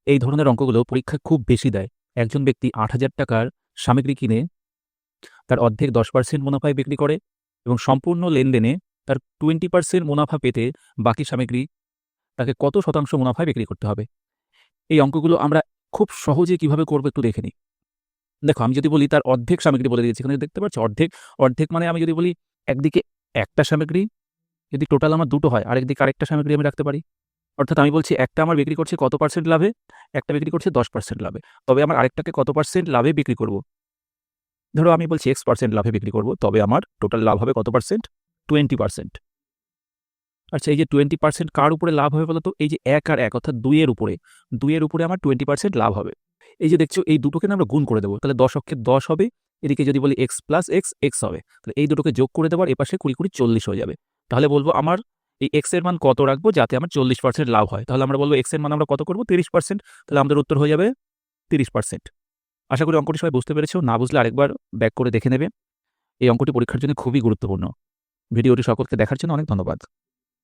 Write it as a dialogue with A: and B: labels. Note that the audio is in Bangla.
A: এই ধরনের অঙ্কগুলো পরীক্ষায় খুব বেশি দেয়। একজন ব্যক্তি ৮,০০০ টাকার সামগ্রী কিনে তার অর্ধেক 10% মুনাফায় বিক্রি করে এবং সম্পূর্ণ লেনদেনে তার 20% মুনাফা পেতে বাকি সামগ্রী তাকে কত শতাংশ মুনাফায় বিক্রি করতে হবে? এই অঙ্কগুলো আমরা খুব সহজে কিভাবে করব একটু দেখে নিই। দেখো, আমি যদি বলি তার অর্ধেক সামগ্রী বলে দিয়েছি, এখানে দেখতে পাচ্ছ অর্ধেক মানে আমি যদি বলি একদিকে একটা সামগ্রী, যদি টোটাল আমার দুটো হয়, আরেকদিকে আরেকটা সামগ্রী আমি রাখতে পারি। অর্থাৎ আমি বলছি একটা আমার বিক্রি করছে কত পার্সেন্ট লাভে, একটা বিক্রি করছে 10% লাভে। তবে আমার আরেকটাকে কত পার্সেন্ট লাভে বিক্রি করব? ধরো আমি বলছি X% লাভে বিক্রি করব, তবে আমার টোটাল লাভ হবে কত পার্সেন্ট? 20%। আচ্ছা, এই যে 20% কার উপরে লাভ হবে বলো তো? এই যে 1 আর 1 অর্থাৎ 2 এর উপরে, 2 এর উপরে আমার 20% লাভ হবে। এই যে দেখছো এই দুটোকে না আমরা গুণ করে দেবো, তাহলে 10 অক্ষে 10 হবে, এদিকে যদি বলি x প্লাস x হবে, তাহলে এই দুটোকে যোগ করে দেওয়ার এপাশে 20 40 হয়ে যাবে। তাহলে বলবো আমার এই x এর মান কত রাখবো যাতে আমার 40% লাভ হয়? তাহলে আমরা বলবো x এর মান আমরা কত করবো? 30%। তাহলে আমাদের উত্তর হয়ে যাবে 30%। আশা করি অঙ্কটি সবাই বুঝতে পেরেছো। না বুঝলে আরেকবার ব্যাক করে দেখে নেবে। এই অঙ্কটি পরীক্ষার জন্য খুবই গুরুত্বপূর্ণ। ভিডিওটি সকলকে দেখার জন্য অনেক ধন্যবাদ।